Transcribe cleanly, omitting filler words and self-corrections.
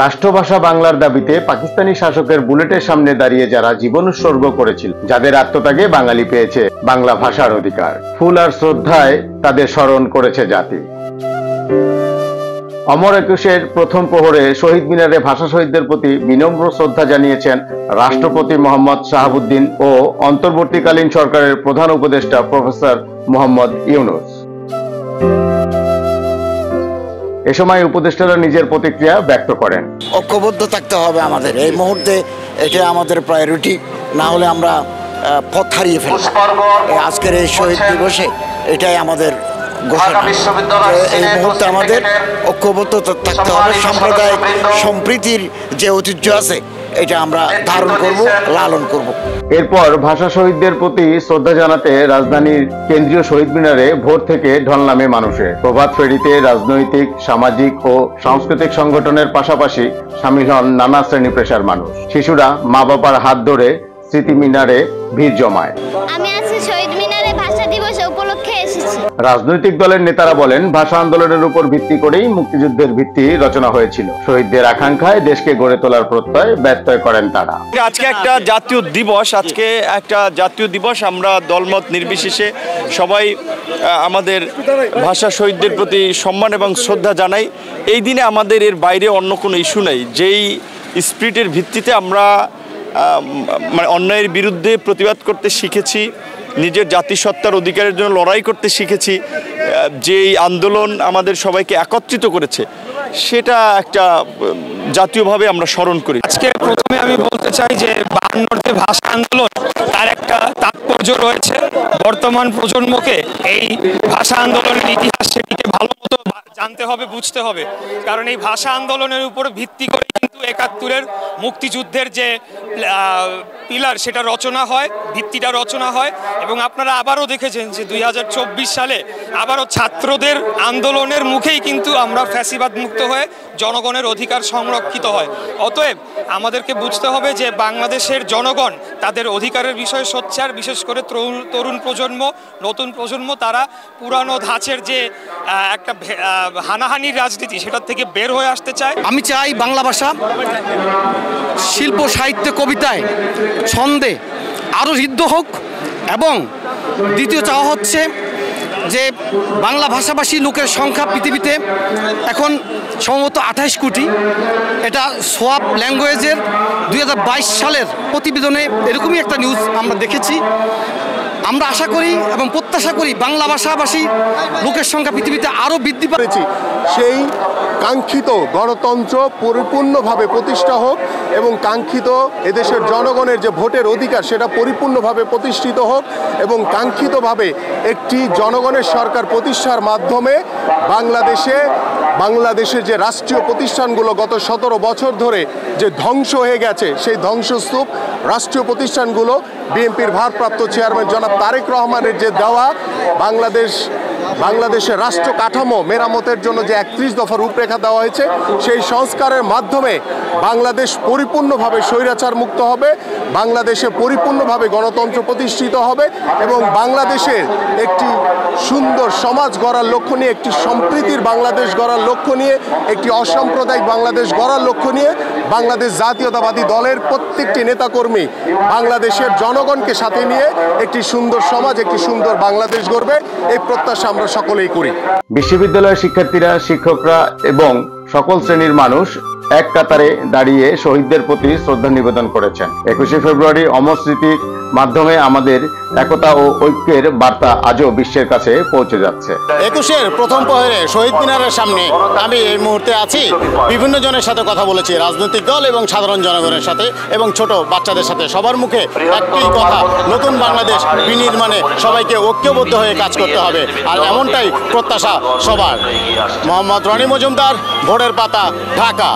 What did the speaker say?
রাষ্ট্রভাষা বাংলার দাবিতে পাকিস্তানি শাসকের বুলেটের সামনে দাঁড়িয়ে যারা জীবন উৎসর্গ করেছিল, যাদের আত্মত্যাগে বাঙালি পেয়েছে বাংলা ভাষার অধিকার, ফুল আর শ্রদ্ধায় তাদের স্মরণ করেছে জাতি। অমর একুশের প্রথম প্রহরে শহীদ মিনারে ভাষা শহীদদের প্রতি বিনম্র শ্রদ্ধা জানিয়েছেন রাষ্ট্রপতি মোহাম্মদ শাহাবুদ্দিন ও অন্তর্বর্তীকালীন সরকারের প্রধান উপদেষ্টা প্রফেসর মোহাম্মদ ইউনূস। এ সময় উপদেষ্টারা নিজের প্রতিক্রিয়া ব্যক্ত করেন। ঐক্যবদ্ধ থাকতে হবে আমাদের এই মুহূর্তে, এটা আমাদের প্রায়োরিটি, না হলে আমরা পথ হারিয়ে ফেলব। আজকের এই শহীদ দিবসে এটাই আমাদের ঘোষণা, এই মুহূর্তে আমাদের ঐক্যবদ্ধ থাকতে হবে। সাম্প্রদায়িক সম্প্রীতির যে ঐতিহ্য আছে এটা আমরা ধারণ করব, লালন করব। এরপর ভাষা শহীদদের প্রতি শ্রদ্ধা জানাতে রাজধানীর কেন্দ্রীয় শহীদ মিনারে ভোর থেকে ঢল নামে মানুষের। প্রভাত ফেরিতে রাজনৈতিক, সামাজিক ও সাংস্কৃতিক সংগঠনের পাশাপাশি সামিল হন নানা শ্রেণী পেশার মানুষ। শিশুরা মা বাবার হাত ধরে স্মৃতি মিনারে ভিড় জমায়। আমি আজকে শহীদ মিনারে ভাষা দিবস উপলক্ষে এসেছি। রাজনৈতিক দলের নেতারা বলেন, ভাষা আন্দোলনের উপর ভিত্তি করেই মুক্তিযুদ্ধের ভিত্তি রচনা হয়েছিল। শহীদদের আকাঙ্ক্ষায় দেশকে গড়ে তোলার প্রত্যয় ব্যত্যয় করেন তারা। আজকে একটা জাতীয় দিবস, আমরা দলমত নির্বিশেষে সবাই আমাদের ভাষা শহীদদের প্রতি সম্মান এবং শ্রদ্ধা জানাই। এই দিনে আমাদের এর বাইরে অন্য কোনো ইস্যু নেই। যেই স্পিরিটের ভিত্তিতে আমরা অন্যায়ের বিরুদ্ধে প্রতিবাদ করতে শিখেছি, নিজের জাতিসত্তার অধিকারের জন্য লড়াই করতে শিখেছি, যেই আন্দোলন আমাদের সবাইকে একত্রিত করেছে, সেটা একটা জাতীয়ভাবে আমরা স্মরণ করি। আজকে প্রথমে আমি বলতে চাই যে 52 যে ভাষা আন্দোলন, তার একটা তাৎপর্য রয়েছে। বর্তমান প্রজন্মকে এই ভাষা আন্দোলনের ইতিহাস সেটিকে ভালো মতো জানতে হবে, বুঝতে হবে। কারণ এই ভাষা আন্দোলনের উপর ভিত্তি করে কিন্তু 71-এর মুক্তিযুদ্ধের যে পিলার সেটা রচনা হয়, ভিত্তিটা রচনা হয়। এবং আপনারা আবারও দেখেছেন যে 2024 সালে আবারও ছাত্রদের আন্দোলনের মুখেই কিন্তু আমরা ফ্যাসিবাদ মুক্ত হয়ে জনগণের অধিকার সংরক্ষিত হয়। অতএব আমাদেরকে বুঝতে হবে যে বাংলাদেশের জনগণ তাদের অধিকারের বিষয়ে সোচ্চার, বিশেষ করে তরুণ প্রজন্ম, নতুন প্রজন্ম, তারা পুরানো ধাঁচের যে একটা হানাহানির রাজনীতি সেটার থেকে বের হয়ে আসতে চায়। আমি চাই বাংলা ভাষা শিল্প, সাহিত্য, কবিতায়, ছন্দে আরও ঋদ্ধ হোক। এবং দ্বিতীয় চাওয়া হচ্ছে যে বাংলা ভাষাভাষী লোকের সংখ্যা পৃথিবীতে এখন সম্ভবত 28 কোটি। এটা সোয়াপ ল্যাঙ্গুয়েজের 2022 সালের প্রতিবেদনে এরকমই একটা নিউজ আমরা দেখেছি। আমরা আশা করি এবং প্রত্যাশা করি বাংলা ভাষাভাষী লোকের সংখ্যা পৃথিবীতে আরও বৃদ্ধি পেয়েছে। সেই কাঙ্ক্ষিত গণতন্ত্র পরিপূর্ণভাবে প্রতিষ্ঠা হোক এবং কাঙ্ক্ষিত এদেশের জনগণের যে ভোটের অধিকার সেটা পরিপূর্ণভাবে প্রতিষ্ঠিত হোক এবং কাঙ্ক্ষিতভাবে একটি জনগণের সরকার প্রতিষ্ঠার মাধ্যমে বাংলাদেশের যে রাষ্ট্রীয় প্রতিষ্ঠানগুলো গত 17 বছর ধরে যে ধ্বংস হয়ে গেছে, সেই ধ্বংসস্তূপ রাষ্ট্রীয় প্রতিষ্ঠানগুলো বিএনপির ভারপ্রাপ্ত চেয়ারম্যান জনাব তারেক রহমানের যে দেওয়া বাংলাদেশের রাষ্ট্র কাঠামো মেরামতের জন্য যে 31 দফা রূপরেখা দেওয়া হয়েছে, সেই সংস্কারের মাধ্যমে বাংলাদেশ পরিপূর্ণভাবে স্বৈরাচার মুক্ত হবে, বাংলাদেশে পরিপূর্ণভাবে গণতন্ত্র প্রতিষ্ঠিত হবে এবং বাংলাদেশের একটি সুন্দর সমাজ গড়ার লক্ষ্য নিয়ে, একটি সম্প্রীতির বাংলাদেশ গড়ার লক্ষ্য নিয়ে, একটি অসাম্প্রদায়িক বাংলাদেশ গড়ার লক্ষ্য নিয়ে বাংলাদেশ জাতীয়তাবাদী দলের প্রত্যেকটি নেতাকর্মী বাংলাদেশের জনগণকে সাথে নিয়ে একটি সুন্দর সমাজ, একটি সুন্দর বাংলাদেশ গড়বে, এই প্রত্যাশা আমরা সকলেই করি। বিশ্ববিদ্যালয়ের শিক্ষার্থীরা, শিক্ষকরা এবং সকল শ্রেণীর মানুষ এক কাতারে দাঁড়িয়ে শহীদদের প্রতি শ্রদ্ধা নিবেদন করেছেন। 21শে ফেব্রুয়ারি অমর স্মৃতির মাধ্যমে আমাদের একতা ও ঐক্যের বার্তা আজও বিশ্বের কাছে পৌঁছে যাচ্ছে। 21-এর প্রথম প্রহরে শহীদ মিনারের সামনে আমি এই মুহূর্তে আছি। বিভিন্ন জনের সাথে কথা বলেছি, রাজনৈতিক দল এবং সাধারণ জনগণের সাথে এবং ছোট বাচ্চাদের সাথে। সবার মুখে একটি কথা, নতুন বাংলাদেশ বিনির্মাণে সবাইকে ঐক্যবদ্ধ হয়ে কাজ করতে হবে, আর এমনটাই প্রত্যাশা সবার। মোহাম্মদ রনি মজুমদার, ভোরের পাতা, ঢাকা।